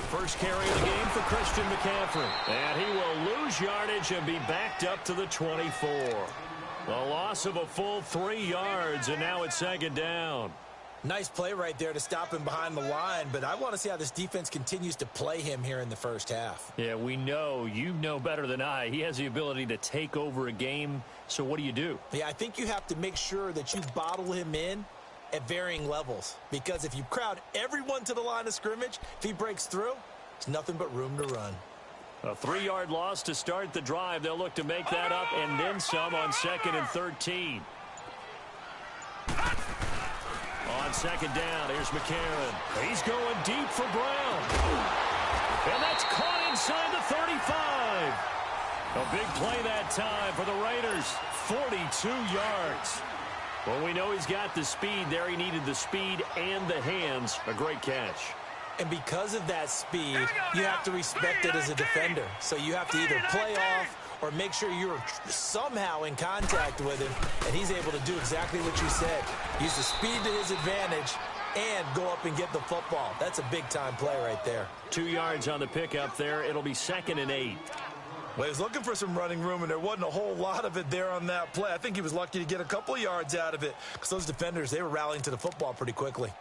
First carry of the game for Christian McCaffrey. And he will lose yardage and be backed up to the 24. A loss of a full 3 yards, and now it's second down. Nice play right there to stop him behind the line, but I want to see how this defense continues to play him here in the first half. Yeah, we know. You know better than I. He has the ability to take over a game, so what do you do? Yeah, I think you have to make sure that you bottle him in at varying levels, because if you crowd everyone to the line of scrimmage, if he breaks through, it's nothing but room to run. A 3-yard loss to start the drive. They'll look to make that up and then some on 2nd and 13. On second down, here's McCarron. He's going deep for Brown. And that's caught inside the 35. A big play that time for the Raiders. 42 yards. Well, we know he's got the speed there. He needed the speed and the hands. A great catch. And because of that speed, you have to respect it as a defender. So you have to either play off or make sure you're somehow in contact with him, and he's able to do exactly what you said. Use the speed to his advantage and go up and get the football. That's a big-time play right there. 2 yards on the pickup there. It'll be 2nd and 8. Well, he was looking for some running room, and there wasn't a whole lot of it there on that play. I think he was lucky to get a couple of yards out of it because those defenders, they were rallying to the football pretty quickly.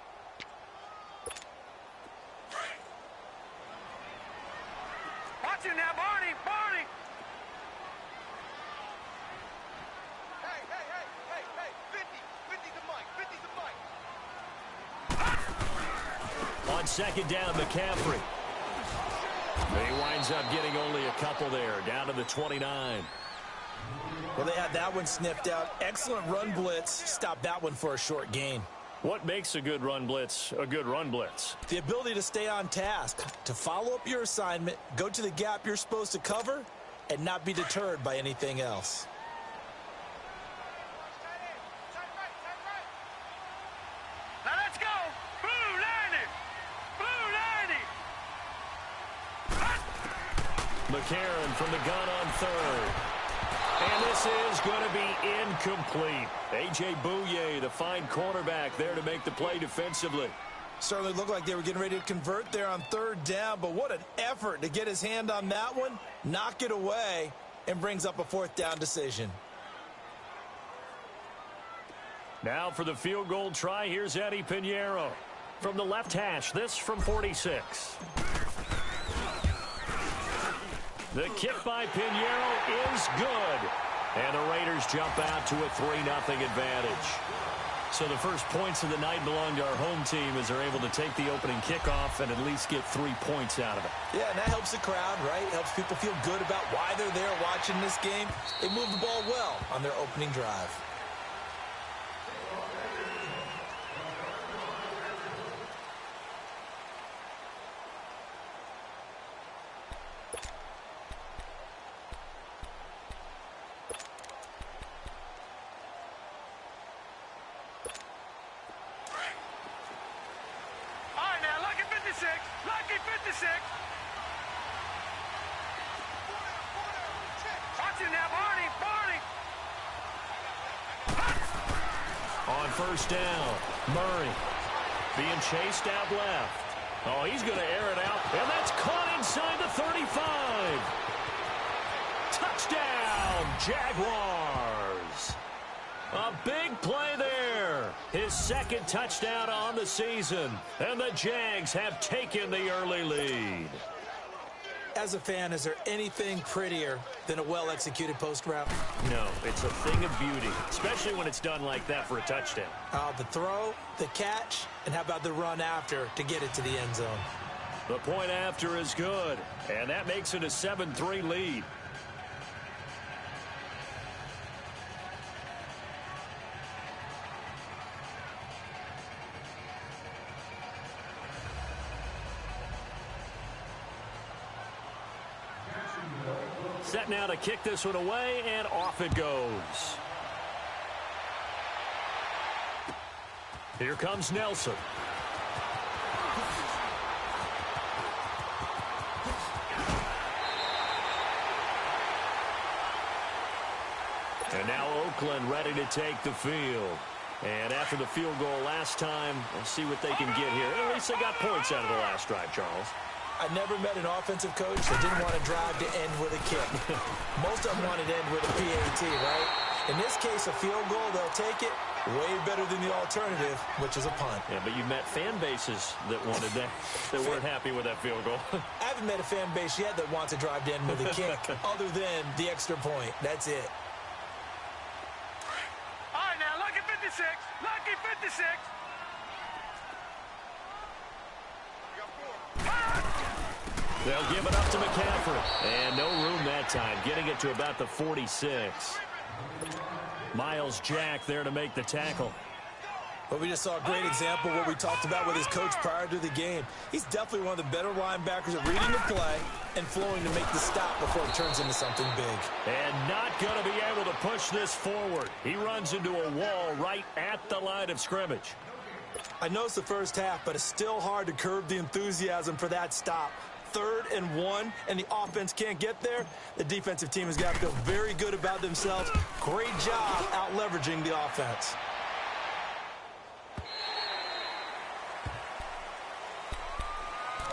Watch it now, Barney! Barney! On second down, McCaffrey. He winds up getting only a couple there, down to the 29. Well, they had that one sniffed out. Excellent run blitz. Stopped that one for a short gain. What makes a good run blitz a good run blitz? The ability to stay on task, to follow up your assignment, go to the gap you're supposed to cover, and not be deterred by anything else. Now let's go! Blue 90! Blue 90! McCarron from the gun on third. And this is going to be incomplete. A.J. Bouye, the fine cornerback, there to make the play defensively. Certainly looked like they were getting ready to convert there on third down, but what an effort to get his hand on that one, knock it away, and brings up a 4th down decision. Now for the field goal try, here's Eddie Pinheiro. From the left hash, this from 46. The kick by Pinheiro is good. And the Raiders jump out to a 3-0 advantage. So the first points of the night belong to our home team as they're able to take the opening kickoff and at least get 3 points out of it. Yeah, and that helps the crowd, right? Helps people feel good about why they're there watching this game. They moved the ball well on their opening drive. Lucky 56. Watch it now, Barney. On first down, Murray being chased out left. Oh, he's going to air it out, and that's caught inside the 35. Touchdown, Jaguars. A big play there. His 2nd touchdown on the season. And the Jags have taken the early lead. As a fan, is there anything prettier than a well-executed post route? No, it's a thing of beauty, especially when it's done like that for a touchdown. The throw, the catch, and how about the run after to get it to the end zone? The point after is good, and that makes it a 7-3 lead. Set now to kick this one away, and off it goes. Here comes Nelson. And now Oakland ready to take the field. And after the field goal last time, we'll see what they can get here. At least they got points out of the last drive, Charles. I never met an offensive coach that didn't want to drive to end with a kick. Most of them wanted to end with a PAT, right? In this case, a field goal, they'll take it way better than the alternative, which is a punt. Yeah, but you met fan bases that wanted that, that weren't happy with that field goal. I haven't met a fan base yet that wants to drive to end with a kick other than the extra point. That's it. All right, now, lucky 56. Lucky 56. They'll give it up to McCaffrey. And no room that time, getting it to about the 46. Miles Jack there to make the tackle. Well, we just saw a great example of what we talked about with his coach prior to the game. He's definitely one of the better linebackers at reading the play and flowing to make the stop before it turns into something big. And not going to be able to push this forward. He runs into a wall right at the line of scrimmage. I know it's the first half, but it's still hard to curb the enthusiasm for that stop. 3rd and 1, and the offense can't get there. The defensive team has got to feel very good about themselves. Great job out-leveraging the offense.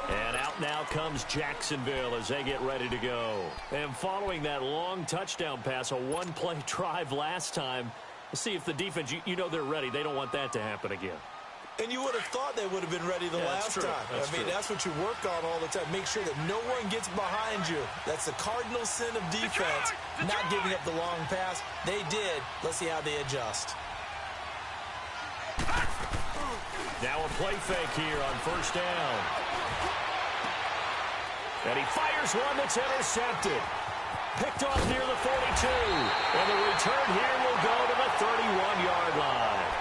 And out now comes Jacksonville as they get ready to go. And following that long touchdown pass, a one-play drive last time, we'll see if the defense, you know they're ready. They don't want that to happen again. And you would have thought they would have been ready the last time. That's what you work on all the time. Make sure that no one gets behind you. That's the cardinal sin of defense, not giving up the long pass. They did. Let's see how they adjust. Now a play fake here on first down. And he fires one that's intercepted. Picked off near the 42. And the return here will go to the 31-yard line.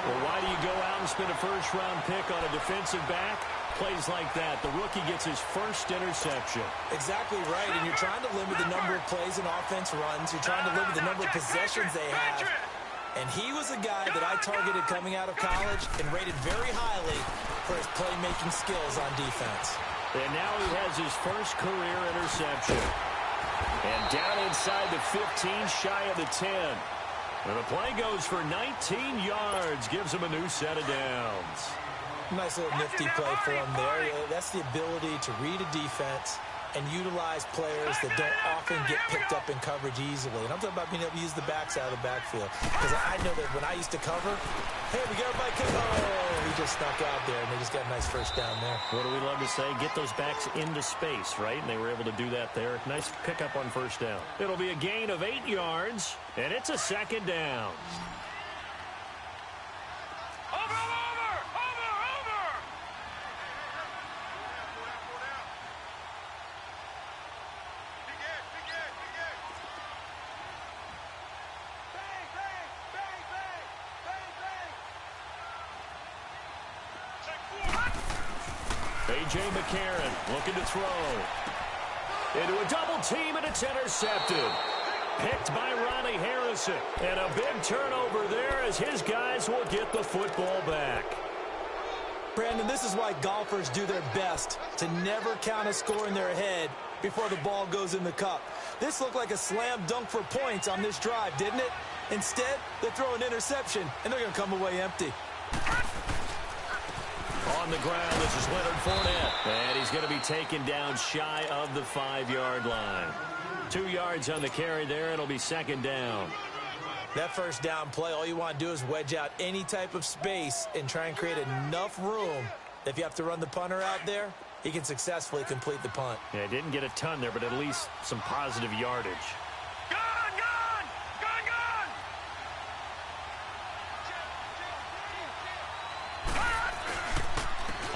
Well, why do you go out and spend a first-round pick on a defensive back? Plays like that. The rookie gets his first interception. Exactly right, and you're trying to limit the number of plays and offense runs. You're trying to limit the number of possessions they have. And he was a guy that I targeted coming out of college and rated very highly for his playmaking skills on defense. And now he has his first career interception. And down inside the 15, shy of the 10. And the play goes for 19 yards, gives him a new set of downs. Nice little nifty play for him there. That's the ability to read a defense and utilize players that don't often get picked up in coverage easily. And I'm talking about being able to use the backs out of the backfield. Because I know that when I used to cover, hey, we got everybody covered. Oh, he just snuck out there, and they just got a nice first down there. What do we love to say? Get those backs into space, right? And they were able to do that there. Nice pickup on first down. It'll be a gain of 8 yards, and it's a second down. A.J. McCarron looking to throw. Into a double team, and it's intercepted. Picked by Ronnie Harrison. And a big turnover there as his guys will get the football back. Brandon, this is why golfers do their best to never count a score in their head before the ball goes in the cup. This looked like a slam dunk for points on this drive, didn't it? Instead, they throw an interception, and they're going to come away empty. On the ground, this is Leonard Fournette. And he's going to be taken down shy of the 5-yard line. 2 yards on the carry there. It'll be second down. That first down play, all you want to do is wedge out any type of space and try and create enough room. If you have to run the punter out there, he can successfully complete the punt. Yeah, didn't get a ton there, but at least some positive yardage.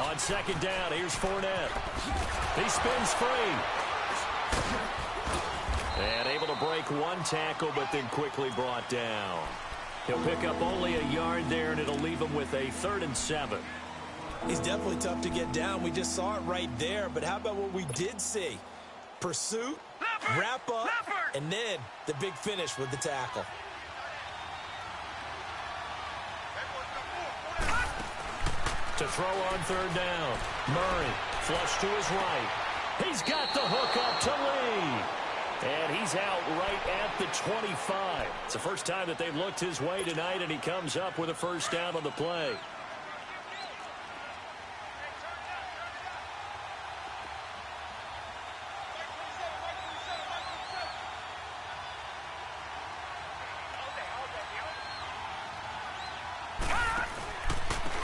On second down, here's Fournette. He spins free. And able to break one tackle, but then quickly brought down. He'll pick up only a yard there, and it'll leave him with a 3rd and 7. He's definitely tough to get down. We just saw it right there, but how about what we did see? Pursuit, wrap up, and then the big finish with the tackle. To throw on 3rd down. Murray, flush to his right. He's got the hook up to Lee. And he's out right at the 25. It's the first time that they've looked his way tonight, and he comes up with a first down on the play.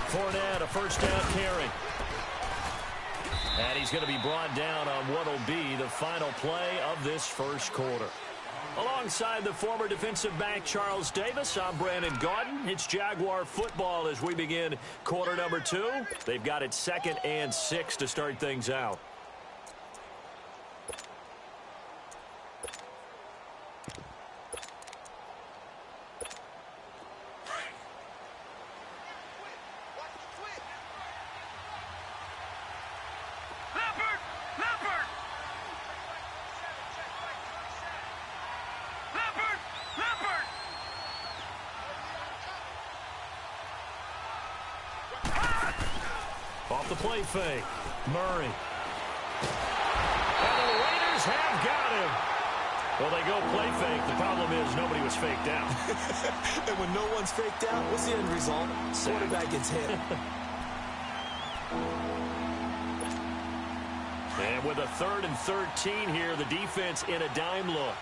Fournette, a first down carry. And he's going to be brought down on what will be the final play of this first quarter. Alongside the former defensive back Charles Davis, I'm Brandon Gaudin. It's Jaguar football as we begin quarter number 2. They've got it 2nd and 6 to start things out. Off the play fake, Murray. And the Raiders have got him. Well, they go play fake. The problem is nobody was faked out. And when no one's faked out, what's the end result? Quarterback gets hit. And with a 3rd and 13 here, the defense in a dime look.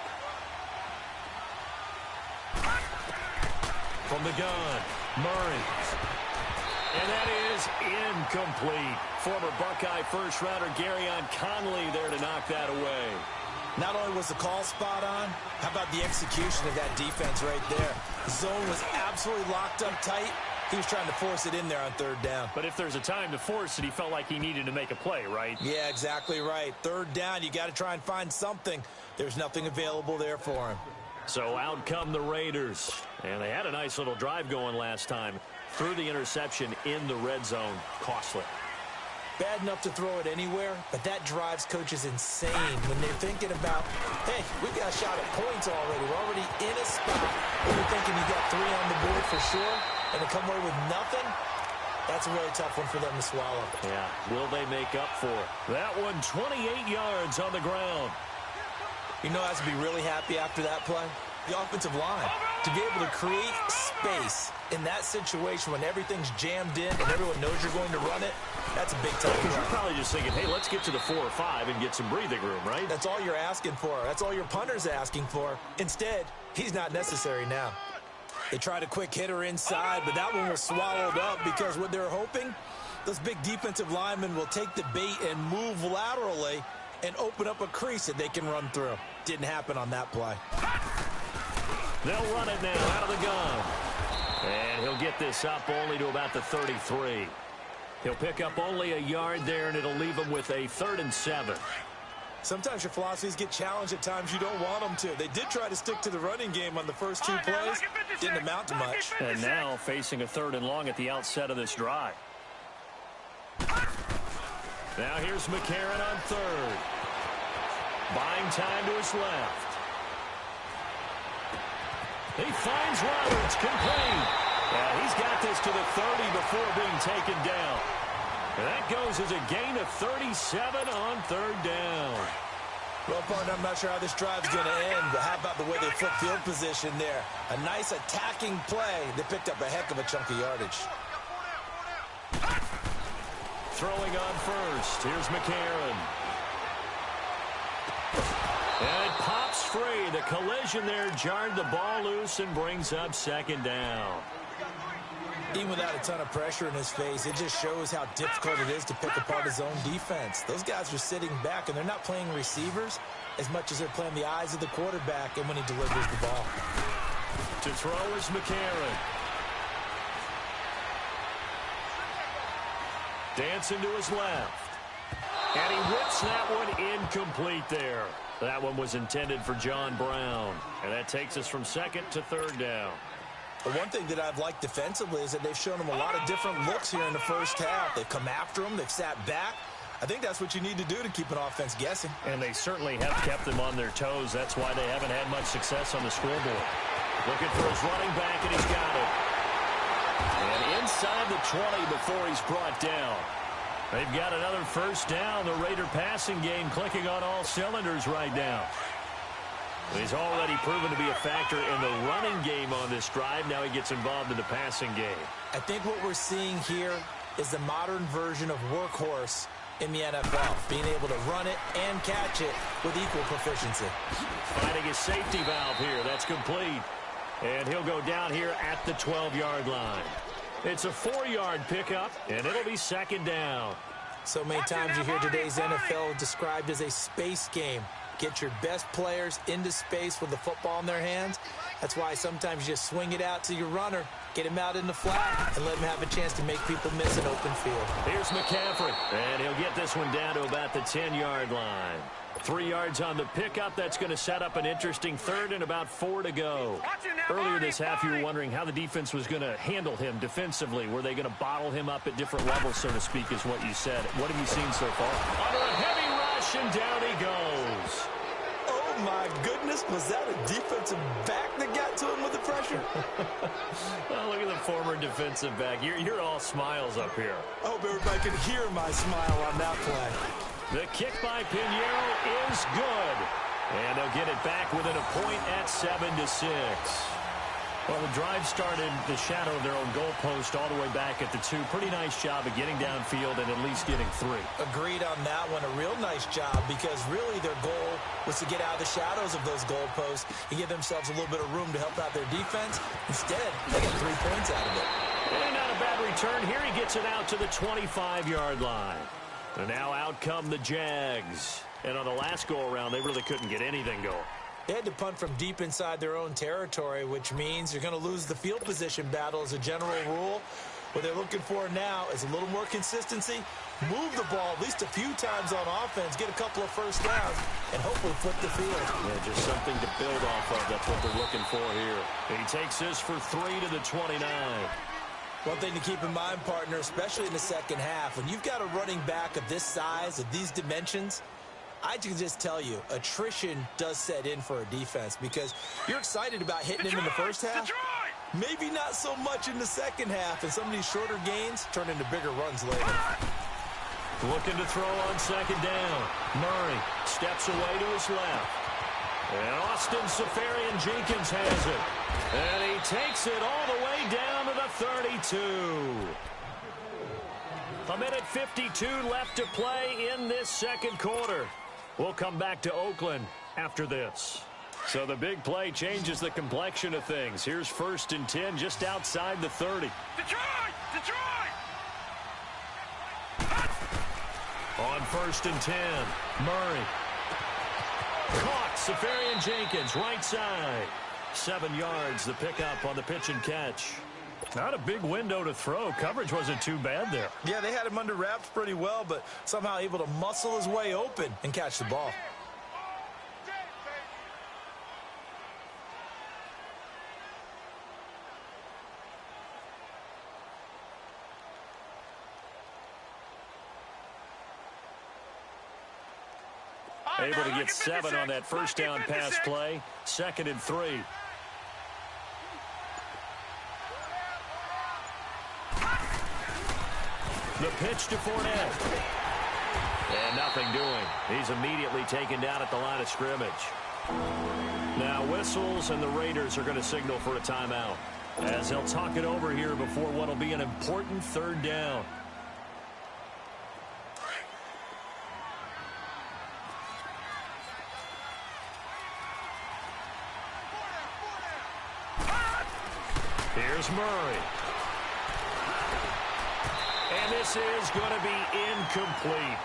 From the gun, Murray. And that is incomplete. Former Buckeye first-rounder Garyon Conley there to knock that away. Not only was the call spot on, how about the execution of that defense right there? The zone was absolutely locked up tight. He was trying to force it in there on 3rd down. But if there's a time to force it, he felt like he needed to make a play, right? Yeah, exactly right. 3rd down, you got to try and find something. There's nothing available there for him. So out come the Raiders. And they had a nice little drive going last time. Threw the interception in the red zone. Costly. Bad enough to throw it anywhere, but that drives coaches insane when they're thinking about, hey, we've got a shot at points already. We're already in a spot where you're thinking you got 3 on the board for sure, and to come away with nothing, that's a really tough one for them to swallow. Yeah, will they make up for it? That one 28 yards on the ground. You know who has to be really happy after that play? The offensive line. To be able to create space in that situation when everything's jammed in and everyone knows you're going to run it, that's a big time. Because you're probably just thinking, hey, let's get to the 4 or 5 and get some breathing room, right? That's all you're asking for. That's all your punter's asking for. Instead, he's not necessary now. They tried a quick hitter inside, but that one was swallowed up because what they're hoping, those big defensive linemen will take the bait and move laterally and open up a crease that they can run through. Didn't happen on that play. They'll run it now out of the gun. And he'll get this up only to about the 33. He'll pick up only a yard there, and it'll leave him with a 3rd and 7. Sometimes your philosophies get challenged at times you don't want them to. They did try to stick to the running game on the first 2 plays. Didn't amount to much. And now facing a 3rd and long at the outset of this drive. Now here's McCarron on 3rd. Buying time to his left. He finds Roberts, complete. Yeah, he's got this to the 30 before being taken down. And that goes as a gain of 37 on 3rd down. Well, partner, I'm not sure how this drive's going to end, but how about the way they flip field position there? A nice attacking play. They picked up a heck of a chunk of yardage. Throwing on first. Here's McCarron. And it pops free. The collision there jarred the ball loose and brings up 2nd down. Even without a ton of pressure in his face, it just shows how difficult it is to pick apart his own defense. Those guys are sitting back, and they're not playing receivers as much as they're playing the eyes of the quarterback and when he delivers the ball. To throw is McCarron. Dancing to his left. And he whips that one incomplete there. That one was intended for John Brown. And that takes us from 2nd to 3rd down. But one thing that I've liked defensively is that they've shown him a lot of different looks here in the first half. They've come after him. They've sat back. I think that's what you need to do to keep an offense guessing. And they certainly have kept them on their toes. That's why they haven't had much success on the scoreboard. Looking for his running back, and he's got it. And inside the 20 before he's brought down. They've got another first down. The Raider passing game clicking on all cylinders right now. He's already proven to be a factor in the running game on this drive. Now he gets involved in the passing game. I think what we're seeing here is the modern version of workhorse in the NFL, being able to run it and catch it with equal proficiency. Finding his safety valve here. That's complete. And he'll go down here at the 12-yard line. It's a 4-yard pickup, and it'll be second down. So many times you hear today's NFL described as a space game. Get your best players into space with the football in their hands. That's why sometimes you just swing it out to your runner, get him out in the flat, and let him have a chance to make people miss an open field. Here's McCaffrey, and he'll get this one down to about the 10-yard line. 3 yards on the pickup. That's going to set up an interesting third and about 4 to go. Earlier this half, you were wondering how the defense was going to handle him defensively. Were they going to bottle him up at different levels, so to speak, is what you said. What have you seen so far? Under a heavy rush, and down he goes. Oh, my goodness. Was that a defensive back that got to him with the pressure? Well, look at the former defensive back. You're all smiles up here. I hope everybody can hear my smile on that play. The kick by Pinheiro is good. And they'll get it back within a point at 7-6. Well, the drive started the shadow of their own goalpost all the way back at the 2. Pretty nice job of getting downfield and at least getting 3. Agreed on that one. A real nice job because really their goal was to get out of the shadows of those goalposts and give themselves a little bit of room to help out their defense. Instead, they got 3 points out of it. And not a bad return. Here he gets it out to the 25-yard line. And now out come the Jags. And on the last go-around, they really couldn't get anything going. They had to punt from deep inside their own territory, which means you're going to lose the field position battle as a general rule. What they're looking for now is a little more consistency, move the ball at least a few times on offense, get a couple of first downs, and hopefully flip the field. Yeah, just something to build off of. That's what they're looking for here. He takes this for 3 to the 29. One thing to keep in mind, partner, especially in the second half, when you've got a running back of this size, of these dimensions, I can just tell you, attrition does set in for a defense because you're excited about hitting him in the first half. Maybe not so much in the second half, and some of these shorter gains turn into bigger runs later. Looking to throw on second down. Murray steps away to his left. And Austin Seferian-Jenkins has it. And he takes it all the way down to the 32. 1:52 left to play in this second quarter. We'll come back to Oakland after this. So the big play changes the complexion of things. Here's 1st and 10 just outside the 30. Detroit! Detroit! On 1st and 10, Murray. Caught, Seferian-Jenkins, right side. 7 yards, the pickup on the pitch and catch. Not a big window to throw. Coverage wasn't too bad there. Yeah, they had him under wraps pretty well, but somehow able to muscle his way open and catch the ball. Able to get 7 on that first down pass play. 2nd and 3. The pitch to Fournette. And nothing doing. He's immediately taken down at the line of scrimmage. Now whistles, and the Raiders are going to signal for a timeout as they'll talk it over here before what will be an important 3rd down. Here's Murray. And this is going to be incomplete.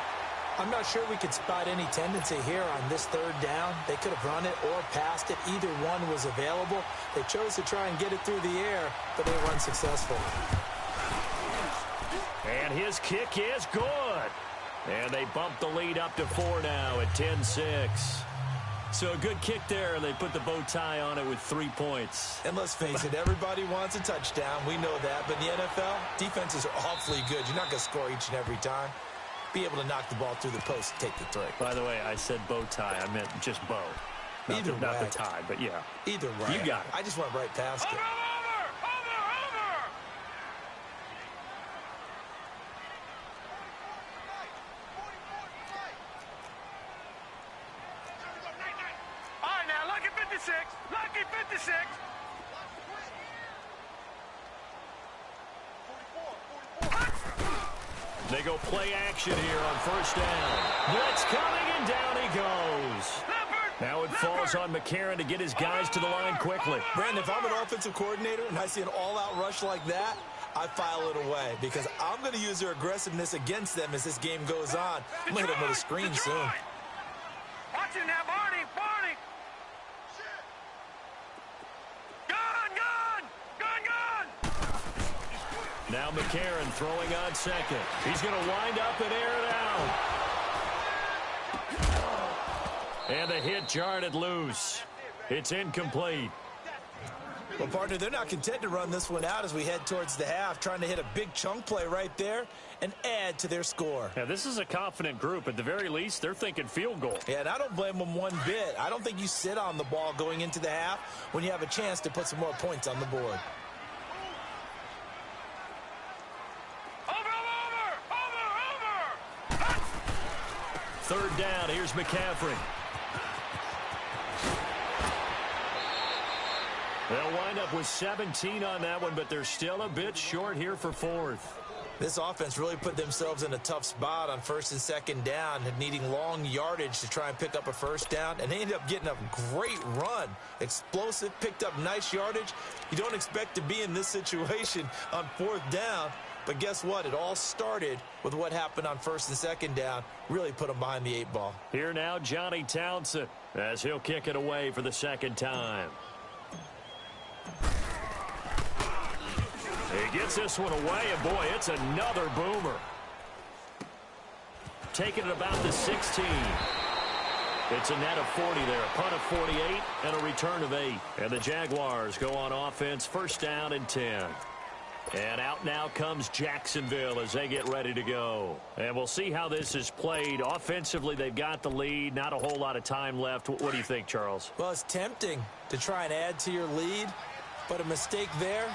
I'm not sure we could spot any tendency here on this 3rd down. They could have run it or passed it. Either one was available. They chose to try and get it through the air, but they were unsuccessful. And his kick is good. And they bump the lead up to 4 now at 10-6. So a good kick there, and they put the bow tie on it with 3 points. And let's face it, everybody wants a touchdown. We know that. But in the NFL, defenses are awfully good. You're not going to score each and every time. Be able to knock the ball through the post and take the 3. By the way, I said bow tie. I meant just bow. Not the tie, but yeah. Either way. You got it. I just went right past it. All right, now look at the 56. They go play action here on first down. Blitz coming, and down he goes. Now it falls on McCarron to get his guys to the line quickly. Brandon, if I'm an offensive coordinator and I see an all-out rush like that, I file it away because I'm going to use their aggressiveness against them as this game goes on. I'm going to hit them with a screen soon. Watch it now, Barney. Barney. Gun. Now McCarron throwing on second. He's going to wind up and air it out. And the hit jarred it loose. It's incomplete. Well, partner, they're not content to run this one out as we head towards the half, trying to hit a big chunk play right there and add to their score. Yeah, this is a confident group. At the very least, they're thinking field goal. Yeah, and I don't blame them one bit. I don't think you sit on the ball going into the half when you have a chance to put some more points on the board. Over. Third down, here's McCaffrey. They'll wind up with 17 on that one, but they're still a bit short here for fourth. This offense really put themselves in a tough spot on first and second down, needing long yardage to try and pick up a first down, and they ended up getting a great run. Explosive, picked up nice yardage. You don't expect to be in this situation on fourth down, but guess what? It all started with what happened on first and second down. Really put them behind the 8 ball. Here now, Johnny Townsend, as he'll kick it away for the second time. He gets this one away, and boy, it's another boomer. Taking it about the 16. It's a net of 40 there, a punt of 48, and a return of 8. And the Jaguars go on offense, first down and 10. And out now comes Jacksonville as they get ready to go. And we'll see how this is played. Offensively, they've got the lead. Not a whole lot of time left. What do you think, Charles? Well, it's tempting to try and add to your lead, but a mistake there,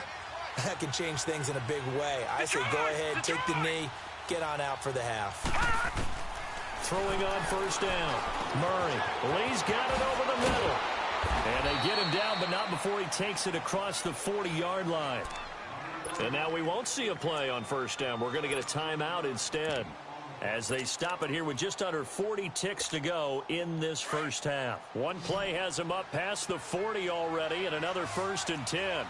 that can change things in a big way. I say go ahead, take the knee, get on out for the half. Throwing on first down. Murray. Lee's got it over the middle. And they get him down, but not before he takes it across the 40-yard line. And now we won't see a play on first down. We're going to get a timeout instead as they stop it here with just under 40 ticks to go in this first half. One play has them up past the 40 already, and another first and 10.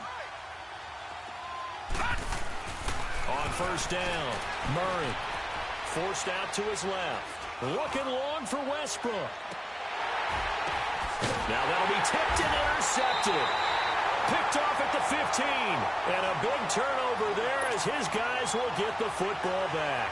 On first down, Murray forced out to his left. Looking long for Westbrook. Now that'll be tipped and intercepted. Picked off at the 15. And a big turnover there as his guys will get the football back.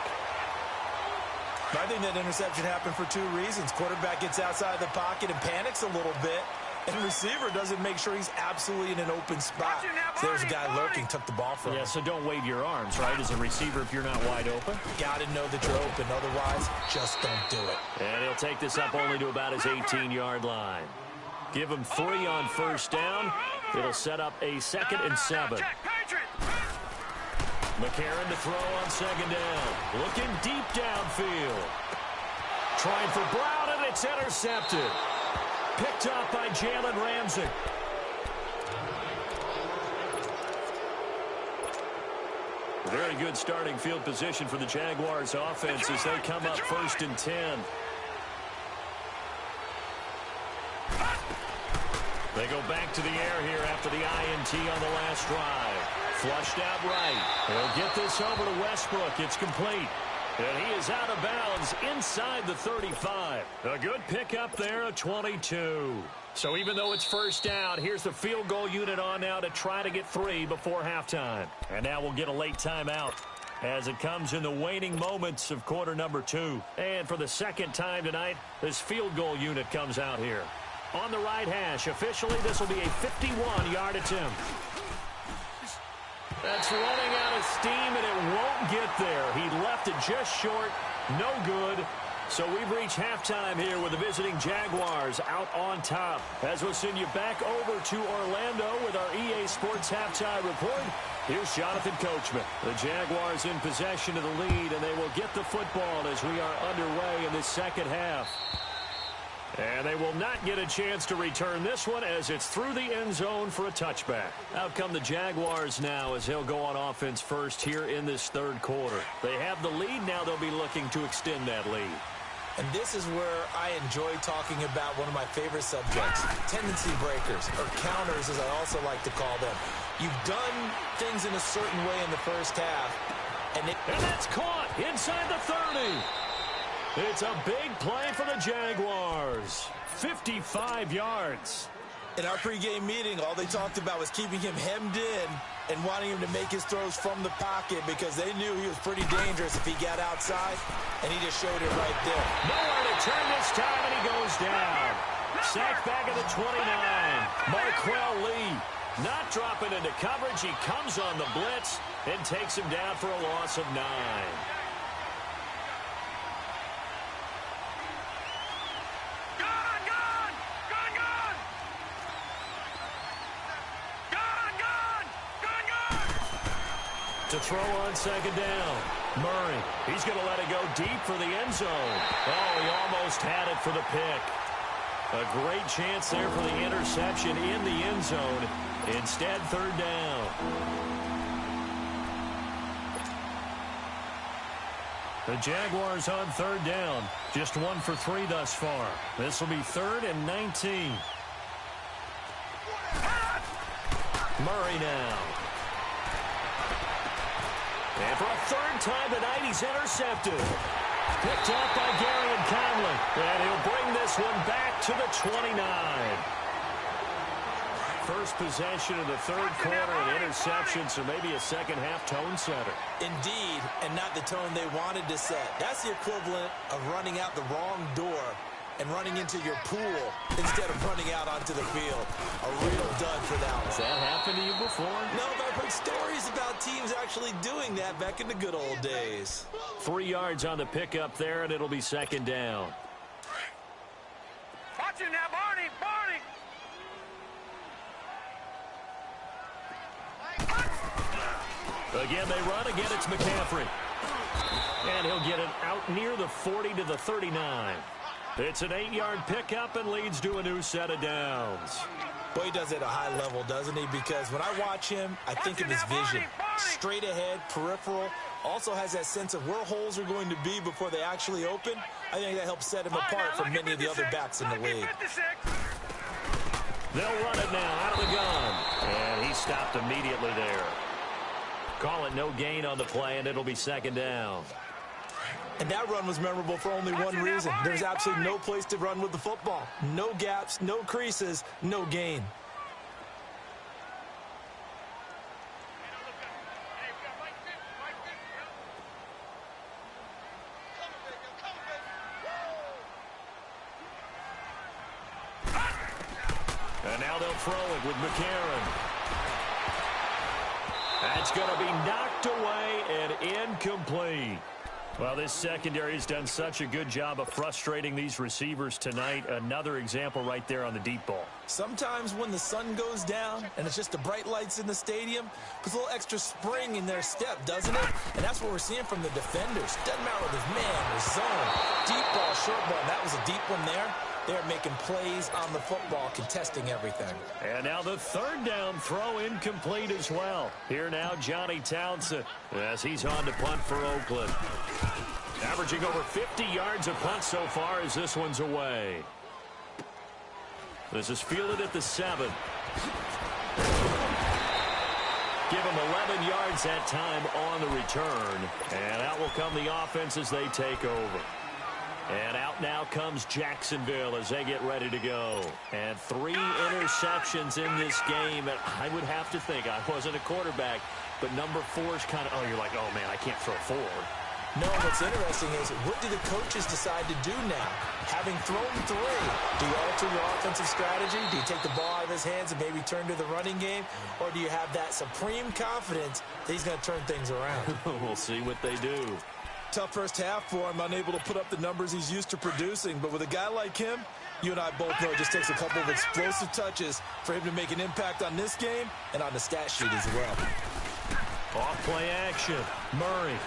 I think that interception happened for 2 reasons. Quarterback gets outside the pocket and panics a little bit. And receiver doesn't make sure he's absolutely in an open spot. So there's a guy lurking, took the ball from him. Yeah, so don't wave your arms, right, as a receiver if you're not wide open. Got to know that you're open. Otherwise, just don't do it. And he'll take this up only to about his 18-yard line. Give him 3 on first down. It'll set up a 2nd and 7. McCarron to throw on second down. Looking deep downfield. Trying for Brown, and it's intercepted. Picked up by Jalen Ramsey. Very good starting field position for the Jaguars offense as they come up first and 10. They go back to the air here after the INT on the last drive. Flushed out right. They'll get this over to Westbrook. It's complete. And he is out of bounds inside the 35. A good pickup there, a 22. So even though it's first down, here's the field goal unit on now to try to get 3 before halftime. And now we'll get a late timeout as it comes in the waning moments of quarter number 2. And for the second time tonight, this field goal unit comes out here. On the right hash, officially this will be a 51-yard attempt. That's running out of steam, and it won't get there. He left it just short. No good. So we've reached halftime here with the visiting Jaguars out on top. As we'll send you back over to Orlando with our EA Sports Halftime Report, here's Jonathan Coachman. The Jaguars in possession of the lead, and they will get the football as we are underway in this second half. And they will not get a chance to return this one as it's through the end zone for a touchback. Out come the Jaguars now as they'll go on offense first here in this third quarter. They have the lead. Now they'll be looking to extend that lead. And this is where I enjoy talking about one of my favorite subjects, tendency breakers, or counters as I also like to call them. You've done things in a certain way in the first half. And that's caught inside the 30. It's a big play for the Jaguars. 55 yards. In our pregame meeting, all they talked about was keeping him hemmed in and wanting him to make his throws from the pocket because they knew he was pretty dangerous if he got outside, and he just showed it right there. Nowhere to turn this time, and he goes down. Sacked back at the 29. Marquell Lee not dropping into coverage. He comes on the blitz and takes him down for a loss of 9. To throw on second down. Murray, he's going to let it go deep for the end zone. Oh, he almost had it for the pick. A great chance there for the interception in the end zone. Instead, third down. The Jaguars on third down. Just 1 for 3 thus far. This will be 3rd and 19. Murray now. And for a third time tonight, he's intercepted. Picked off by Gary and Conley. And he'll bring this one back to the 29. First possession of the third quarter, an interception, so maybe a second-half tone setter. Indeed, and not the tone they wanted to set. That's the equivalent of running out the wrong door and running into your pool instead of running out onto the field. A real dud for that one. Has that happened to you before? No, but I've heard stories about teams actually doing that back in the good old days. 3 yards on the pickup there, and it'll be second down. Watch it now, Barney! Barney! Again, they run. Again, it's McCaffrey. And he'll get it out near the 40 to the 39. It's an 8-yard pickup and leads to a new set of downs. Boy, he does it at a high level, doesn't he? Because when I watch him, I think of his vision. Straight ahead, peripheral. Also has that sense of where holes are going to be before they actually open. I think that helps set him apart from many of the other backs in the league. They'll run it now out of the gun. And he stopped immediately there. Call it no gain on the play, and it'll be second down. And that run was memorable for only one reason. There's absolutely no place to run with the football. No gaps, no creases, no gain. And now they'll throw it with McCarron. That's going to be knocked away and incomplete. Well, this secondary has done such a good job of frustrating these receivers tonight. Another example right there on the deep ball. Sometimes when the sun goes down and it's just the bright lights in the stadium, puts a little extra spring in their step, doesn't it? And that's what we're seeing from the defenders. Doesn't matter whether it's man or zone. Deep ball, short ball. That was a deep one there. They're making plays on the football, contesting everything. And now the third down throw incomplete as well. Here now, Johnny Townsend as he's on to punt for Oakland. Averaging over 50 yards a punt so far as this one's away. This is fielded at the 7. Give him 11 yards that time on the return. And out will come the offense as they take over. And out now comes Jacksonville as they get ready to go. And 3 interceptions in this game. And I would have to think, I wasn't a quarterback, but number 4 is kind of, oh, you're like, oh, man, I can't throw forward. No, what's interesting is, what do the coaches decide to do now? Having thrown 3, do you alter your offensive strategy? Do you take the ball out of his hands and maybe turn to the running game? Or do you have that supreme confidence that he's going to turn things around? We'll see what they do. Tough first half for him, unable to put up the numbers he's used to producing. But with a guy like him, you and I both know it just takes a couple of explosive touches for him to make an impact on this game and on the stat sheet as well. Off play action. Murray.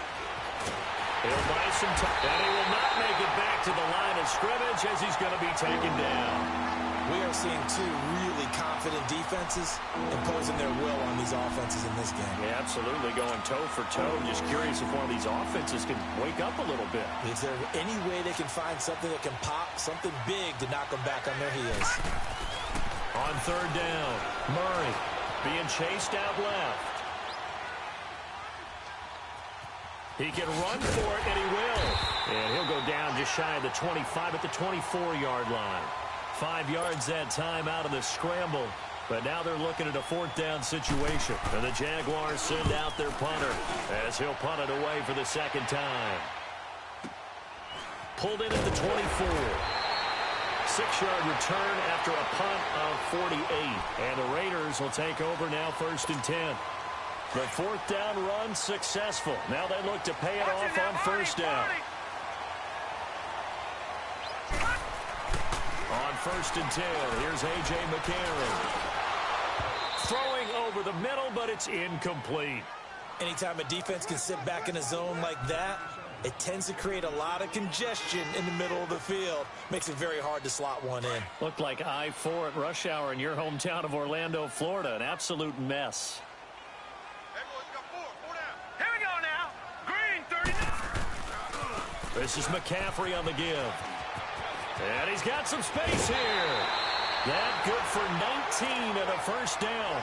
He'll buy some time. And he will not make it back to the line of scrimmage. coverage as he's going to be taken down. We are seeing two really confident defenses imposing their will on these offenses in this game. Yeah, absolutely, going toe for toe. Just curious if one of these offenses can wake up a little bit. Is there any way they can find something that can pop, something big to knock them back on their heels? On third down, Murray being chased out left. He can run for it, and he will. And he'll go down just shy of the 25 at the 24-yard line. 5 yards that time out of the scramble. But now they're looking at a fourth down situation. And the Jaguars send out their punter as he'll punt it away for the second time. Pulled in at the 24. 6-yard return after a punt of 48. And the Raiders will take over now 1st and 10. The fourth down run successful. Now they look to pay it off on first down. On 1st and 10, here's A.J. McCarron. Throwing over the middle, but it's incomplete. Anytime a defense can sit back in a zone like that, it tends to create a lot of congestion in the middle of the field. Makes it very hard to slot one in. Looked like I-4 at rush hour in your hometown of Orlando, Florida. An absolute mess. Here we go now. Green, 39. This is McCaffrey on the give. And he's got some space here. That good for 19 and a first down.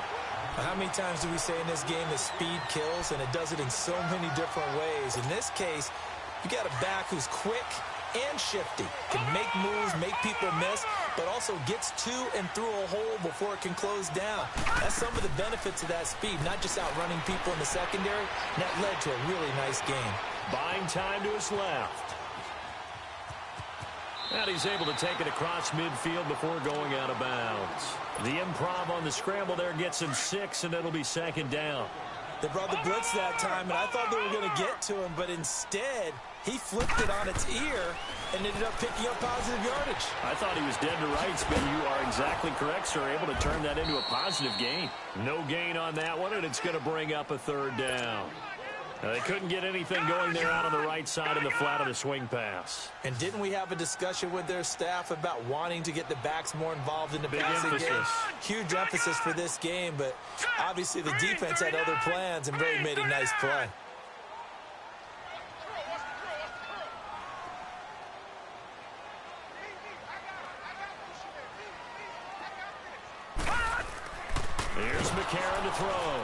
How many times do we say in this game that speed kills, and it does it in so many different ways? In this case, you got a back who's quick and shifty, can make moves, make people miss, but also gets to and through a hole before it can close down. That's some of the benefits of that speed, not just outrunning people in the secondary. And that led to a really nice game. Buying time to his left. And he's able to take it across midfield before going out of bounds. The improv on the scramble there gets him 6, and it'll be second down. They brought the blitz that time, and I thought they were going to get to him, but instead, he flipped it on its ear and ended up picking up positive yardage. I thought he was dead to rights, but you are exactly correct, sir. Able to turn that into a positive gain. No gain on that one, and it's going to bring up a third down. Now, they couldn't get anything going there out on the right side of the flat of the swing pass. And didn't we have a discussion with their staff about wanting to get the backs more involved in the passing game? Huge emphasis for this game, but obviously the defense had other plans and really made a nice play. Here's McCarron to throw.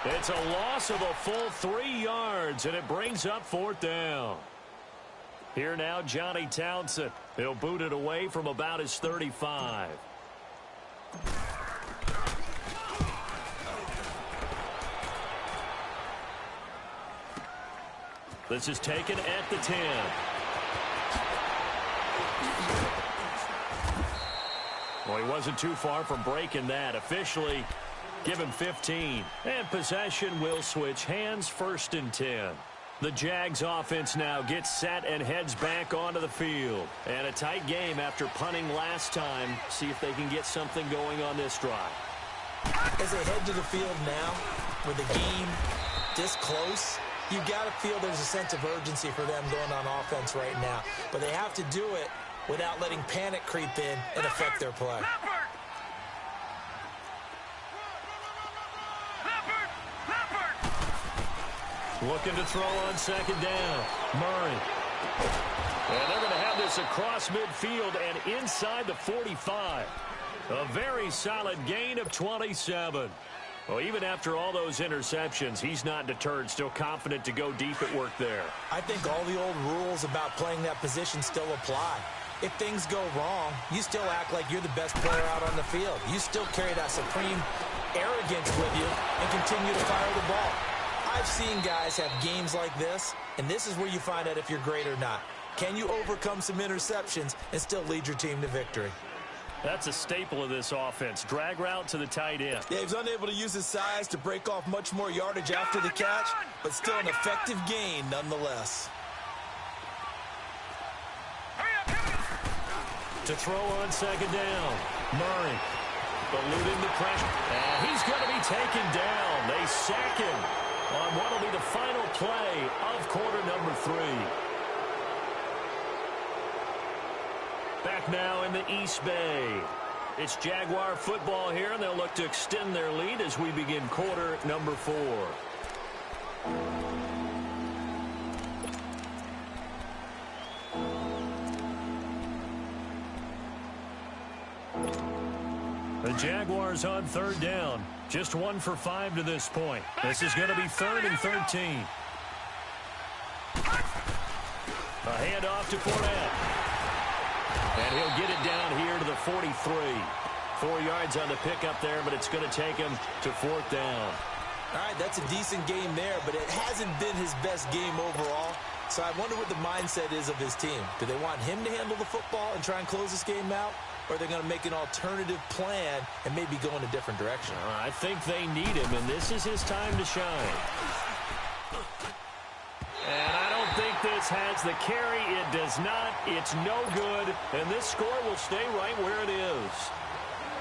It's a loss of a full 3 yards, and it brings up fourth down. Here now, Johnny Townsend. He'll boot it away from about his 35. This is taken at the 10. Well, he wasn't too far from breaking that. Officially, give him 15. And possession will switch hands, 1st and 10. The Jags offense now gets set and heads back onto the field. And a tight game after punting last time. See if they can get something going on this drive. As they head to the field now, with the game this close, you got to feel there's a sense of urgency for them going on offense right now. But they have to do it without letting panic creep in and affect their play. Looking to throw on second down. Murray. And they're going to have this across midfield and inside the 45. A very solid gain of 27. Well, even after all those interceptions, he's not deterred, still confident to go deep at work there. I think all the old rules about playing that position still apply. If things go wrong, you still act like you're the best player out on the field. You still carry that supreme arrogance with you and continue to fire the ball. I've seen guys have games like this, and this is where you find out if you're great or not. Can you overcome some interceptions and still lead your team to victory? That's a staple of this offense. Drag route to the tight end. Yeah, he's unable to use his size to break off much more yardage after the catch, but still an effective gain nonetheless. To throw on second down, Murray eluding the pressure. And he's going to be taken down. They sack him on what will be the final play of quarter number 3. Back now in the East Bay. It's Jaguar football here, and they'll look to extend their lead as we begin quarter number 4. The Jaguars on 3rd down. Just 1 for 5 to this point. This is going to be 3rd and 13. A handoff to Fournette. And he'll get it down here to the 43. 4 yards on the pickup there, but it's going to take him to 4th down. All right, that's a decent game there, but it hasn't been his best game overall. So I wonder what the mindset is of his team. Do they want him to handle the football and try and close this game out? Or are they going to make an alternative plan and maybe go in a different direction? I think they need him, and this is his time to shine. And I don't think this has the carry. It does not. It's no good. And this score will stay right where it is.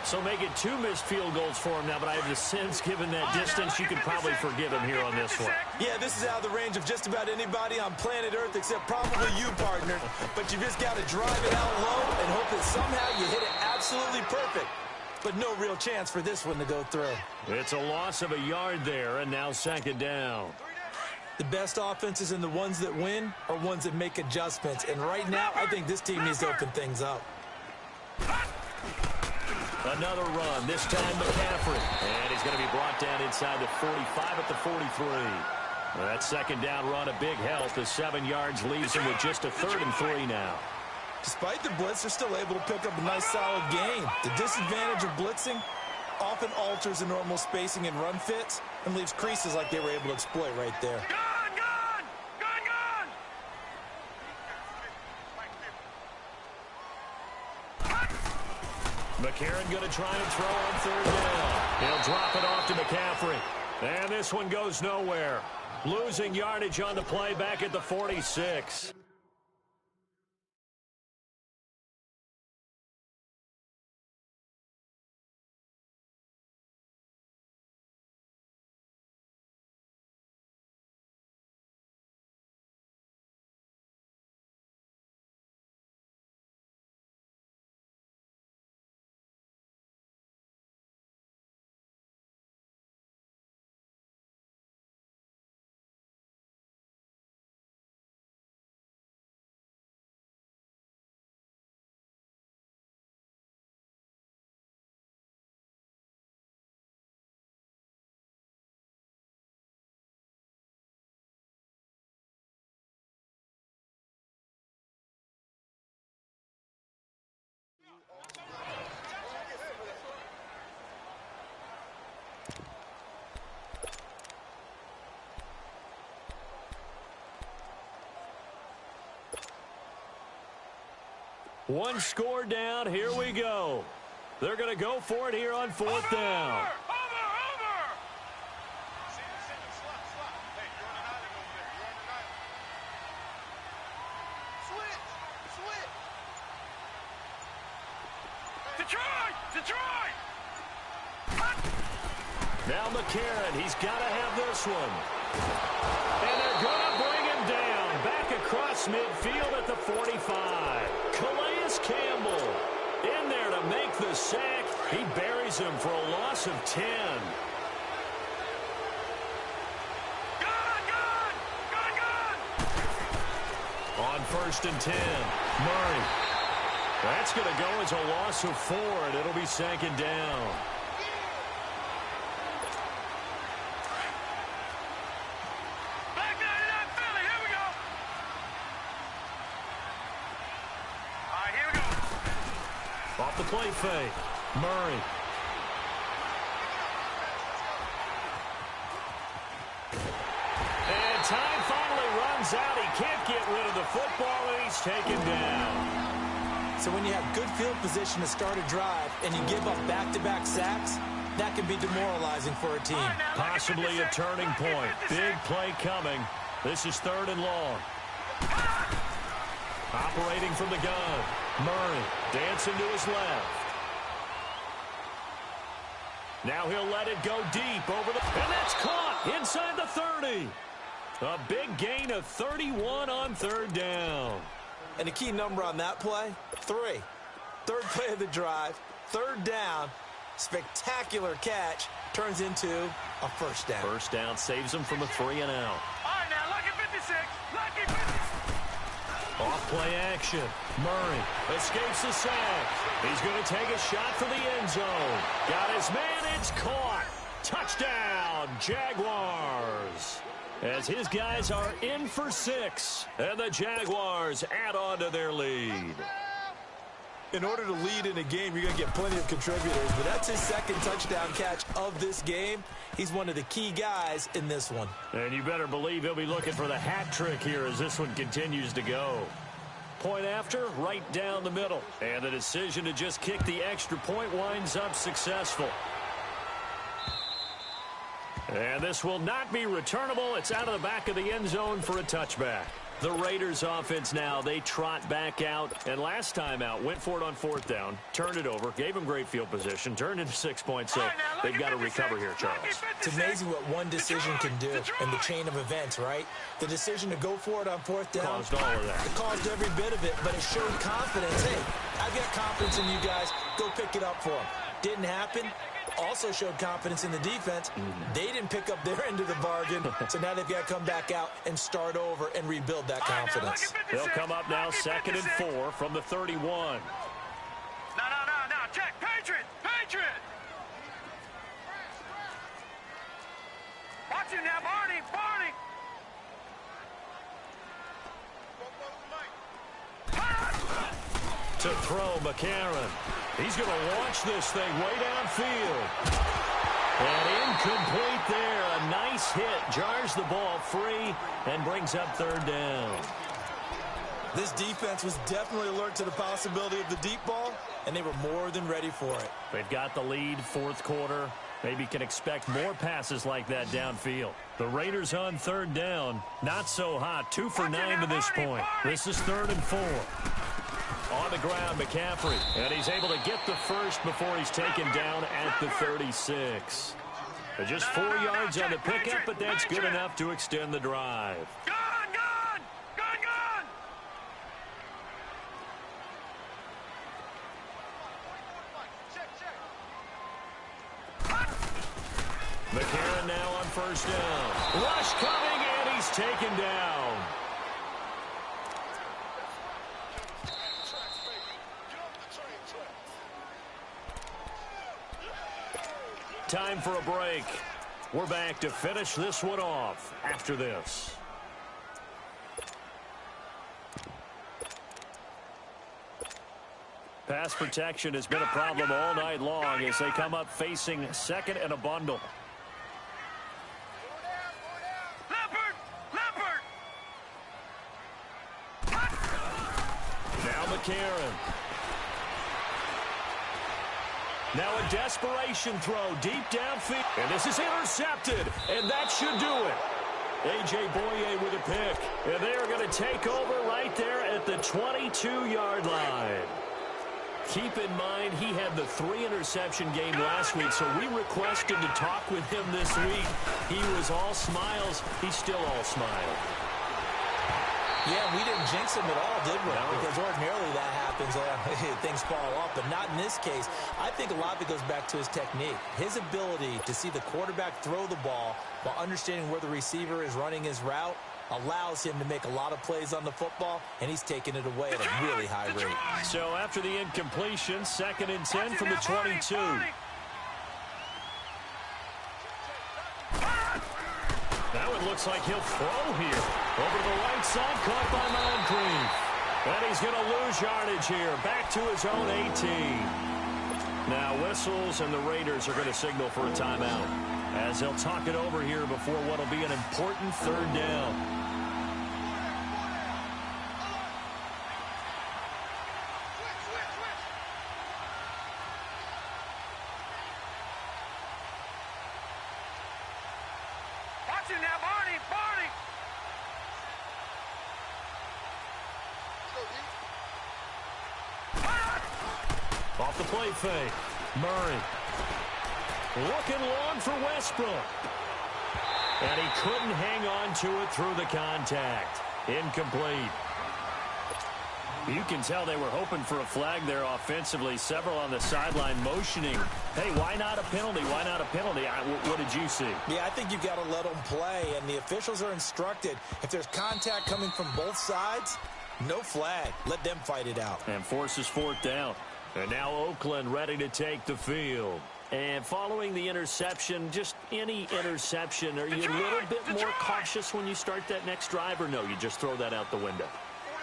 So make it 2 missed field goals for him now, but I have the sense, given that distance, you could probably forgive him here on this one. Yeah, this is out of the range of just about anybody on planet Earth except probably you, partner. But you just got to drive it out low and hope that somehow you hit it absolutely perfect. But no real chance for this one to go through. It's a loss of a yard there, and now 2nd down. The best offenses and the ones that win are ones that make adjustments. And right now, I think this team needs to open things up. Another run, this time McCaffrey. And he's going to be brought down inside the 45 at the 43. That 2nd down run, a big help. The 7 yards leaves him with just a 3rd and 3 now. Despite the blitz, they're still able to pick up a nice solid gain. The disadvantage of blitzing often alters the normal spacing and run fits and leaves creases like they were able to exploit right there. McCarron going to try and throw on 3rd down. He'll drop it off to McCaffrey. And this one goes nowhere. Losing yardage on the play back at the 46. One score down. Here we go. They're going to go for it here on 4th down. Detroit! Now McCarron, he's got to have this one. And they're going to bring him down. Back across midfield at the 45. Calais Campbell in there to make the sack. He buries him for a loss of 10. On 1st and 10, Murray. That's going to go as a loss of 4, and it'll be 2nd down. Off the play fake, Murray. And time finally runs out. He can't get rid of the football, and he's taken down. So when you have good field position to start a drive and you give up back-to-back sacks, that can be demoralizing for a team. Possibly a turning point. Big play coming. This is 3rd and long. Operating from the gun. Murray dancing to his left. Now he'll let it go deep over the... And that's caught inside the 30. A big gain of 31 on 3rd down. And a key number on that play, 3. Third play of the drive, third down, spectacular catch, turns into a first down. First down saves them from a 3 and out. All right, now, lucky 56. Lucky 56. Off play action. Murray escapes the sack. He's going to take a shot for the end zone. Got his man. It's caught. Touchdown, Jaguars. As his guys are in for 6. And the Jaguars add on to their lead. In order to lead in a game, you're going to get plenty of contributors, but that's his second touchdown catch of this game. He's one of the key guys in this one. And you better believe he'll be looking for the hat trick here as this one continues to go. Point after, right down the middle. And the decision to just kick the extra point winds up successful. And this will not be returnable. It's out of the back of the end zone for a touchback. The Raiders offense now, they trot back out. And last time out, went for it on 4th down, turned it over, gave them great field position, turned into 6 points. So they've got to recover here, Charles. It's amazing what one decision can do in the chain of events, right? The decision to go for it on 4th down. Caused all of that. It caused every bit of it, but it showed confidence. Hey, I've got confidence in you guys. Go pick it up for them. Didn't happen. Also showed confidence in the defense. They didn't pick up their end of the bargain, so now they've got to come back out and start over and rebuild that confidence. They'll come up now 2nd and 4 from the 31. No. Check. Patriot. Watch him now, Barney. To throw, McCarron. He's going to launch this thing way downfield. And incomplete there. A nice hit. Jars the ball free and brings up 3rd down. This defense was definitely alert to the possibility of the deep ball, and they were more than ready for it. They've got the lead, 4th quarter. Maybe can expect more passes like that downfield. The Raiders on 3rd down. Not so hot. 2 for 9 to this point. This is 3rd and 4. On the ground, McCaffrey. And he's able to get the first before he's taken down at the 36. Just 4 yards on the pickup, but that's good enough to extend the drive. Gone! McCarron now on 1st down. Rush coming, and he's taken down. Time for a break. We're back to finish this one off after this. Pass protection has been a problem all night long as they come up facing 2nd and a bundle. Leopard! Now McCarron. Now a desperation throw deep downfield. And this is intercepted. And that should do it. A.J. Boye with a pick. And they are going to take over right there at the 22-yard line. Keep in mind, he had the 3-interception game last week, so we requested to talk with him this week. He was all smiles. He's still all smile. Yeah, we didn't jinx him at all, did we? No. Because ordinarily that happens, things fall off, but not in this case. I think a lot of it goes back to his technique. His ability to see the quarterback throw the ball while understanding where the receiver is running his route allows him to make a lot of plays on the football, and he's taking it away at a really high rate. So after the incompletion, 2nd and 10 from the 22. Now it looks like he'll throw here. Over to the right side, caught by Moncrief. And he's going to lose yardage here. Back to his own 18. Now whistles, and the Raiders are going to signal for a timeout as they'll talk it over here before what will be an important 3rd down. Watch him now, Barney! Off the play fake. Murray. Looking long for Westbrook. And he couldn't hang on to it through the contact. Incomplete. You can tell they were hoping for a flag there offensively. Several on the sideline motioning. Hey, why not a penalty? Why not a penalty? What did you see? Yeah, I think you've got to let them play, and the officials are instructed. If there's contact coming from both sides, no flag. Let them fight it out. And forces fourth down. And now Oakland ready to take the field. And following the interception, just any interception, are you a little bit more cautious when you start that next drive, or no, you just throw that out the window?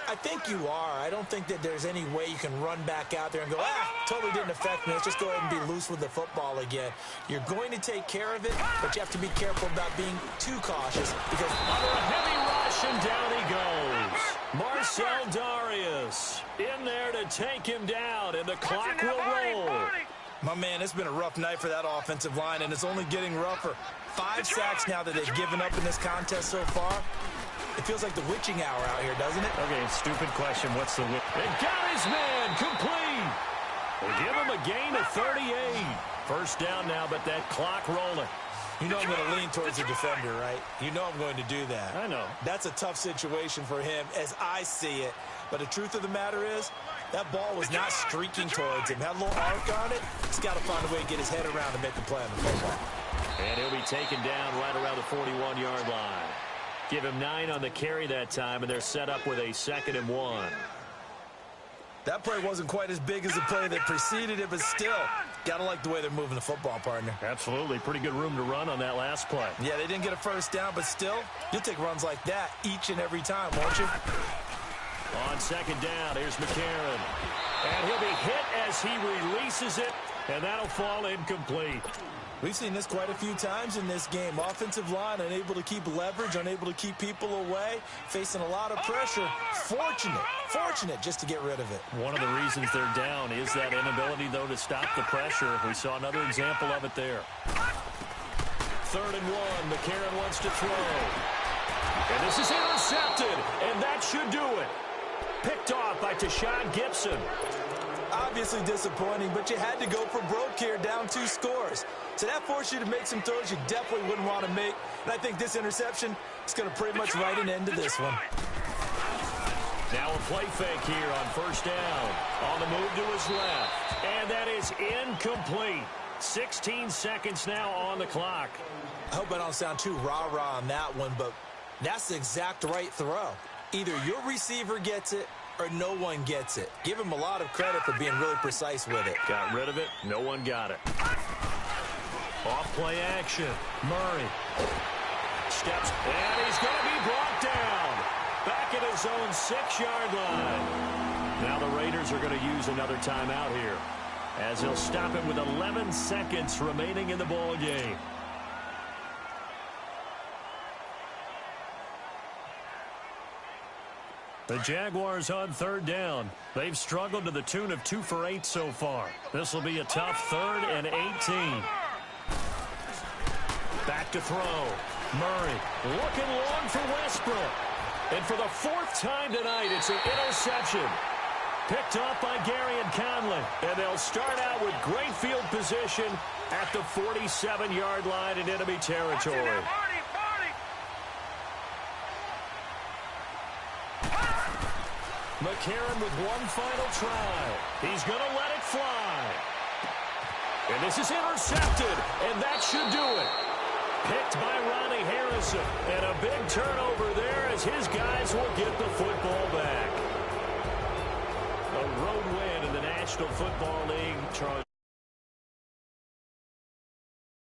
I think you are. I don't think that there's any way you can run back out there and go, totally didn't affect me. Let's just go ahead and be loose with the football again. You're going to take care of it, but you have to be careful about being too cautious because under a heavy rush, and down he goes. Marcel Darius in there to take him down, and the clock will roll. My man, it's been a rough night for that offensive line, and it's only getting rougher. 5 sacks now that they've given up in this contest so far. It feels like the witching hour out here, doesn't it? Okay, stupid question. What's the witch? And got his man complete. They give him a gain of 38. First down now, but that clock rolling. You know I'm going to lean towards the defender, right? You know I'm going to do that. I know. That's a tough situation for him as I see it. But the truth of the matter is, that ball was not streaking towards him. Had a little arc on it. He's got to find a way to get his head around and make the play on the football. And he'll be taken down right around the 41-yard line. Give him 9 on the carry that time, and they're set up with a 2nd and 1. That play wasn't quite as big as the play that preceded it, but still, got to like the way they're moving the football, partner. Absolutely. Pretty good room to run on that last play. Yeah, they didn't get a first down, but still, you'll take runs like that each and every time, won't you? On 2nd down, here's McCarron. And he'll be hit as he releases it, and that'll fall incomplete. We've seen this quite a few times in this game. Offensive line unable to keep leverage, unable to keep people away, facing a lot of pressure. Fortunate just to get rid of it. One of the reasons they're down is that inability, though, to stop the pressure. We saw another example of it there. 3rd and 1. McCarron wants to throw. And this is intercepted, and that should do it. Picked off by Tashawn Gibson. Obviously disappointing, but you had to go for broke here, down 2 scores. So that forced you to make some throws you definitely wouldn't want to make. And I think this interception is going to pretty much write an end to this one. Now a play fake here on 1st down. On the move to his left. And that is incomplete. 16 seconds now on the clock. I hope I don't sound too rah-rah on that one, but that's the exact right throw. Either your receiver gets it or no one gets it. Give him a lot of credit for being really precise with it. Got rid of it. No one got it. Off play action. Murray steps, and he's going to be brought down. Back at his own 6-yard line. Now the Raiders are going to use another timeout here, as he'll stop him with 11 seconds remaining in the ball game. The Jaguars on 3rd down. They've struggled to the tune of 2 for 8 so far. This will be a tough 3rd and 18. Back to throw. Murray looking long for Westbrook. And for the 4th time tonight, it's an interception. Picked off by Gary and Conley. And they'll start out with great field position at the 47-yard line in enemy territory. McCarron with one final try. He's going to let it fly. And this is intercepted, and that should do it. Picked by Ronnie Harrison. And a big turnover there as his guys will get the football back. A road win in the National Football League. Charles